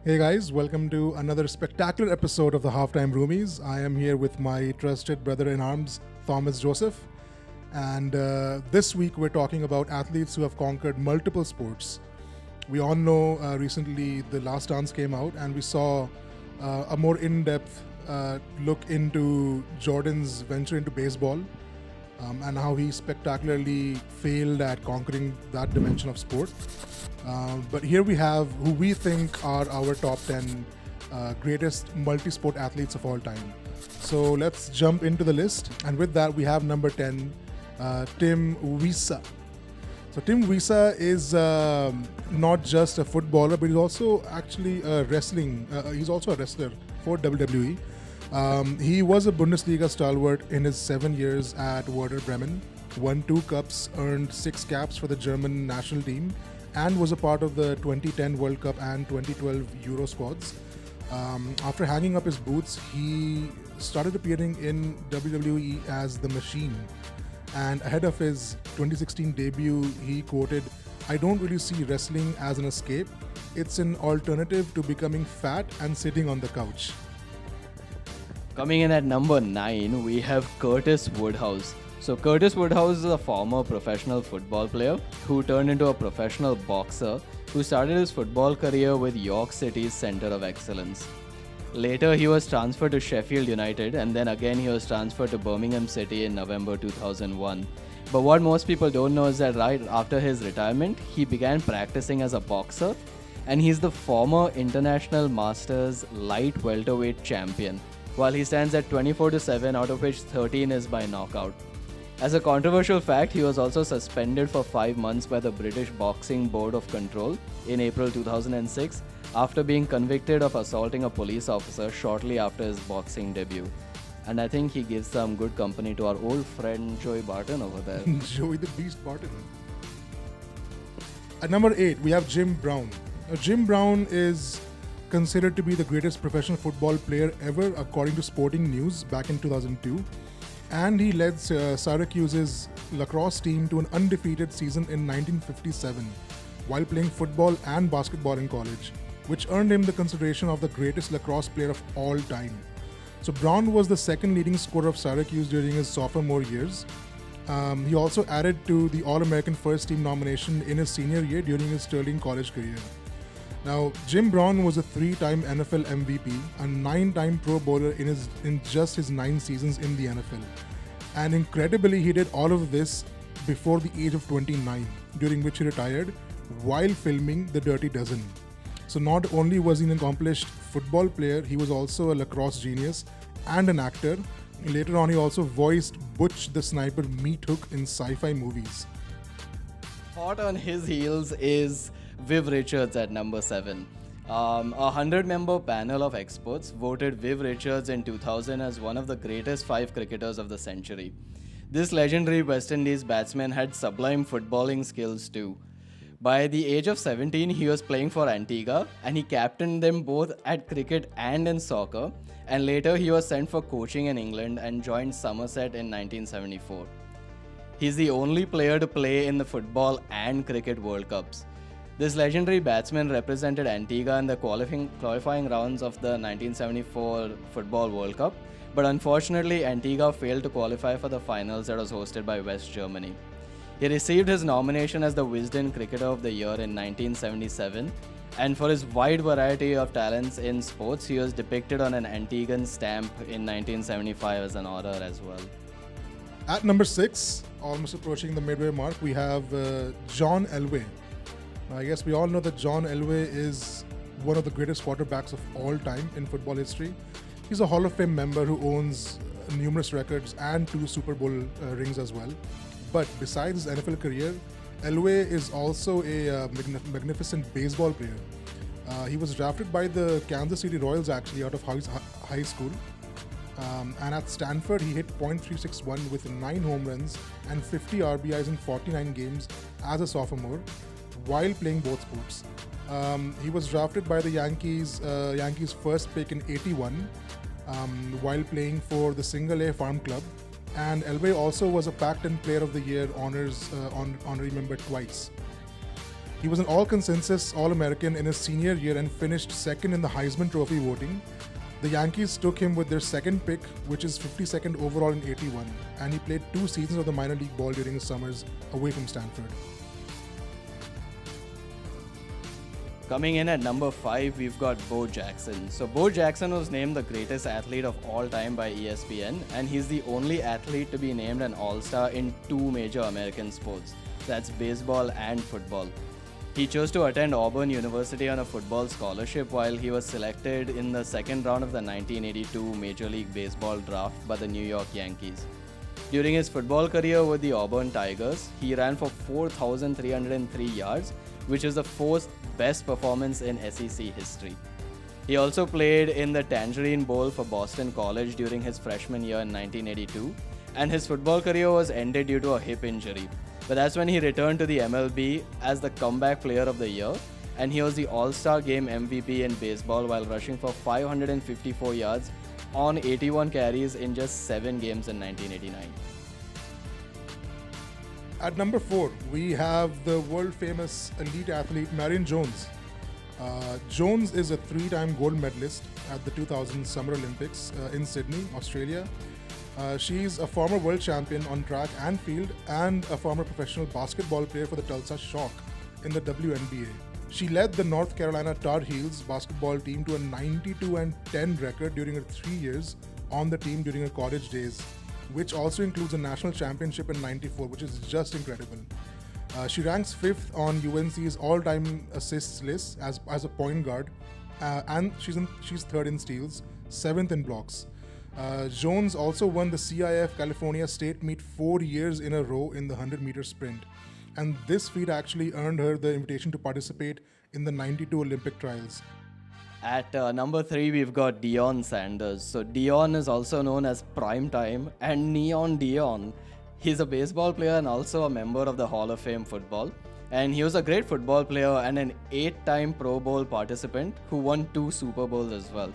Hey guys, welcome to another spectacular episode of the Halftime Roomies. I am here with my trusted brother in arms, Thomas Joseph. And this week we're talking about athletes who have conquered multiple sports. We all know recently The Last Dance came out, and we saw a more in depth look into Jordan's venture into baseball and how he spectacularly failed at conquering that dimension of sport. But here we have who we think are our top 10 greatest multi sport athletes of all time. So let's jump into the list. And with that, we have number 10, Tim Wisa. So Tim Wisa is not just a footballer, but he's also actually a wrestling. He's also a wrestler for WWE. He was a Bundesliga stalwart in his 7 years at Werder Bremen, won 2 cups, earned 6 caps for the German national team, and was a part of the 2010 World Cup and 2012 Euro squads. After hanging up his boots, he started appearing in WWE as The Machine. And ahead of his 2016 debut, he quoted, "I don't really see wrestling as an escape. It's an alternative to becoming fat and sitting on the couch." Coming in at number 9, we have Curtis Woodhouse. So, Curtis Woodhouse is a former professional football player who turned into a professional boxer who started his football career with York City's Centre of Excellence. Later, he was transferred to Sheffield United, and then again he was transferred to Birmingham City in November 2001. But what most people don't know is that right after his retirement, he began practicing as a boxer, and he's the former International Masters light welterweight champion, while he stands at 24-7, out of which 13 is by knockout. As a controversial fact, he was also suspended for 5 months by the British Boxing Board of Control in April 2006 after being convicted of assaulting a police officer shortly after his boxing debut. And I think he gives some good company to our old friend Joey Barton over there. Joey the Beast Barton. At number 8, we have Jim Brown. Jim Brown is considered to be the greatest professional football player ever, according to Sporting News back in 2002. And he led Syracuse's lacrosse team to an undefeated season in 1957 while playing football and basketball in college, which earned him the consideration of the greatest lacrosse player of all time. So Brown was the second leading scorer of Syracuse during his sophomore years. He also added to the All-American First Team nomination in his senior year during his Sterling College career. Now, Jim Brown was a 3-time NFL MVP, a 9-time Pro Bowler in just his 9 seasons in the NFL. And incredibly, he did all of this before the age of 29, during which he retired while filming The Dirty Dozen. So not only was he an accomplished football player, he was also a lacrosse genius and an actor. Later on, he also voiced Butch the Sniper Meat Hook in sci-fi movies. Hot on his heels is Viv Richards at number 7. A 100-member panel of experts voted Viv Richards in 2000 as one of the greatest 5 cricketers of the century. This legendary West Indies batsman had sublime footballing skills too. By the age of 17, he was playing for Antigua, and he captained them both at cricket and in soccer, and later he was sent for coaching in England and joined Somerset in 1974. He's the only player to play in the football and cricket World Cups. This legendary batsman represented Antigua in the qualifying rounds of the 1974 Football World Cup, but unfortunately Antigua failed to qualify for the finals that was hosted by West Germany. He received his nomination as the Wisden Cricketer of the Year in 1977, and for his wide variety of talents in sports, he was depicted on an Antiguan stamp in 1975 as an honor as well. At number 6, almost approaching the midway mark, we have John Elway. I guess we all know that John Elway is one of the greatest quarterbacks of all time in football history. He's a Hall of Fame member who owns numerous records and 2 Super Bowl rings as well. But besides his NFL career, Elway is also a magnificent baseball player. He was drafted by the Kansas City Royals actually out of high school. And at Stanford, he hit .361 with 9 home runs and 50 RBIs in 49 games as a sophomore while playing both sports. He was drafted by the Yankees first pick in 81 while playing for the Single A Farm Club. And Elway also was a Pac-10 Player of the Year honorary member twice. He was an all-consensus All-American in his senior year and finished second in the Heisman Trophy voting. The Yankees took him with their second pick, which is 52nd overall in '81, and he played 2 seasons of the minor league ball during his summers away from Stanford. Coming in at number 5, we've got Bo Jackson. So Bo Jackson was named the greatest athlete of all time by ESPN, and he's the only athlete to be named an All-Star in 2 major American sports. That's baseball and football. He chose to attend Auburn University on a football scholarship while he was selected in the second round of the 1982 Major League Baseball draft by the New York Yankees. During his football career with the Auburn Tigers, he ran for 4,303 yards, which is the 4th best performance in SEC history. He also played in the Tangerine Bowl for Boston College during his freshman year in 1982, and his football career was ended due to a hip injury. But that's when he returned to the MLB as the comeback player of the year, and he was the All-Star Game MVP in baseball while rushing for 554 yards on 81 carries in just 7 games in 1989. At number 4, we have the world-famous elite athlete Marion Jones. Jones is a 3-time gold medalist at the 2000 Summer Olympics in Sydney, Australia. She's a former world champion on track and field and a former professional basketball player for the Tulsa Shock in the WNBA. She led the North Carolina Tar Heels basketball team to a 92-10 record during her 3 years on the team during her college days, which also includes a national championship in '94, which is just incredible. She ranks 5th on UNC's all-time assists list as a point guard, and she's 3rd in steals, 7th in blocks. Jones also won the CIF California State Meet 4 years in a row in the 100-meter sprint, and this feat actually earned her the invitation to participate in the '92 Olympic trials. At number 3, we've got Deion Sanders. So Deion is also known as Primetime and Neon Deion. He's a baseball player and also a member of the Hall of Fame football. And he was a great football player and an 8-time Pro Bowl participant who won 2 Super Bowls as well.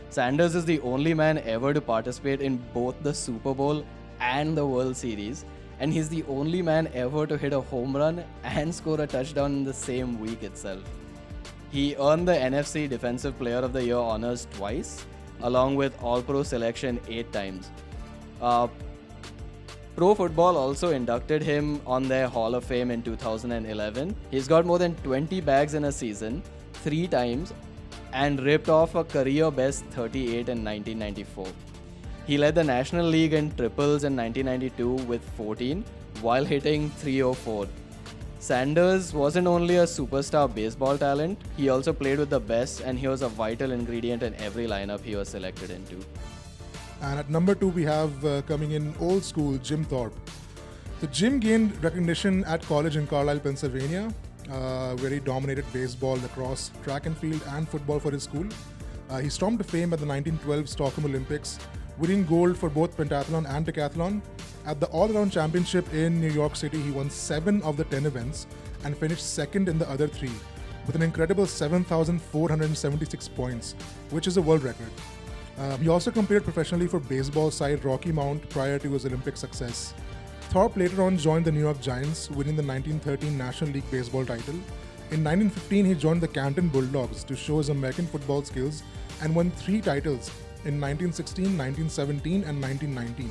Sanders is the only man ever to participate in both the Super Bowl and the World Series. And he's the only man ever to hit a home run and score a touchdown in the same week itself. He earned the NFC Defensive Player of the Year honors twice, along with All-Pro selection 8 times. Pro Football also inducted him on their Hall of Fame in 2011. He's got more than 20 bags in a season, 3 times, and ripped off a career best 38 in 1994. He led the National League in triples in 1992 with 14, while hitting .304. Sanders wasn't only a superstar baseball talent, he also played with the best, and he was a vital ingredient in every lineup he was selected into. And at number 2, we have coming in old school Jim Thorpe. So Jim gained recognition at college in Carlisle, Pennsylvania, where he dominated baseball, lacrosse, track and field, and football for his school. He stormed to fame at the 1912 Stockholm Olympics, winning gold for both pentathlon and decathlon. At the all-around championship in New York City, he won 7 of the 10 events and finished second in the other 3 with an incredible 7,476 points, which is a world record. He also competed professionally for baseball side Rocky Mount prior to his Olympic success. Thorpe later on joined the New York Giants, winning the 1913 National League Baseball title. In 1915, he joined the Canton Bulldogs to show his American football skills and won 3 titles in 1916, 1917, and 1919.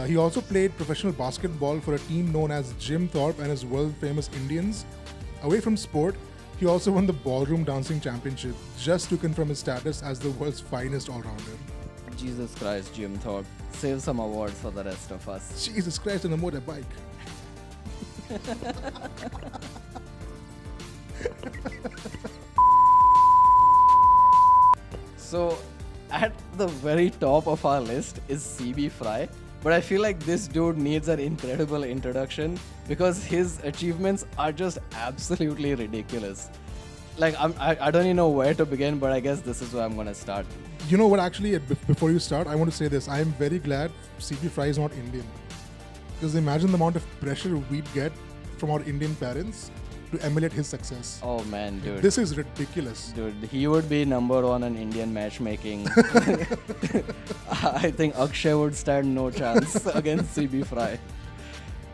He also played professional basketball for a team known as Jim Thorpe and his world-famous Indians. Away from sport, he also won the Ballroom Dancing Championship, just to confirm his status as the world's finest all-rounder. Jesus Christ, Jim Thorpe. Save some awards for the rest of us. Jesus Christ, on a motorbike. So, at the very top of our list is CB Fry. But I feel like this dude needs an incredible introduction because his achievements are just absolutely ridiculous. Like, I don't even know where to begin, but I guess this is where I'm going to start. You know what, actually, before you start, I want to say this. I am very glad CB Fry is not Indian. Because imagine the amount of pressure we'd get from our Indian parents to emulate his success. Oh man, dude. This is ridiculous. Dude, he would be number 1 in Indian matchmaking. I think Akshay would stand no chance against CB Fry.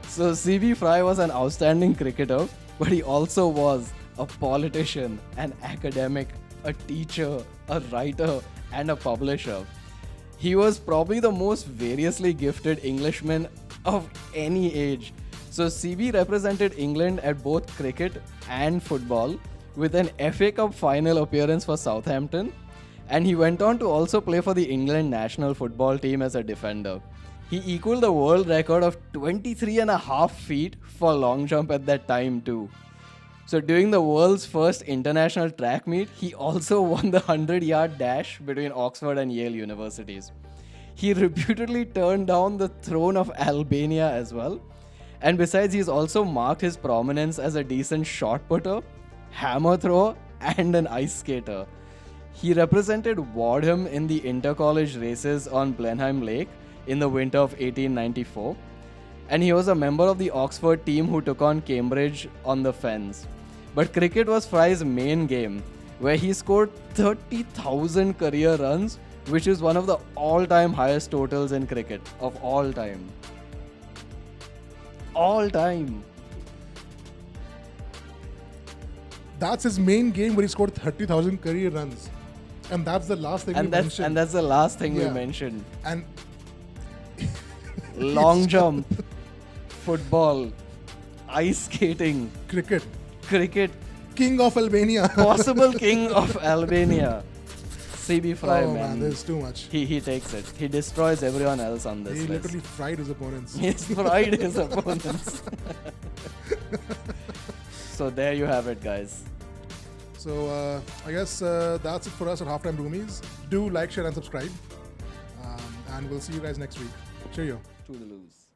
So CB Fry was an outstanding cricketer but he also was a politician, an academic, a teacher, a writer, and a publisher. He was probably the most variously gifted Englishman of any age. So CB represented England at both cricket and football with an FA Cup final appearance for Southampton, and he went on to also play for the England national football team as a defender. He equaled the world record of 23.5 feet for long jump at that time too. So during the world's first international track meet, he also won the 100-yard dash between Oxford and Yale universities. He reputedly turned down the throne of Albania as well. And besides, he's also marked his prominence as a decent shot putter, hammer thrower, and an ice skater. He represented Wadham in the inter-college races on Blenheim Lake in the winter of 1894. And he was a member of the Oxford team who took on Cambridge on the Fens. But cricket was Fry's main game, where he scored 30,000 career runs, which is one of the all-time highest totals in cricket of all time. All time. That's his main game where he scored 30,000 career runs. And that's the last thing we mentioned. And that's the last thing we Yeah. mentioned. And Long jump, football, ice skating, cricket. cricket, King of Albania. possible king of Albania. CB Fry, Oh man. man, there's too much. He takes it. He destroys everyone else on this He list. literally fried his opponents. He's fried his opponents. So there you have it, guys. So I guess that's it for us at Halftime Roomies. Do like, share, and subscribe. And we'll see you guys next week. Cheerio. To the lose.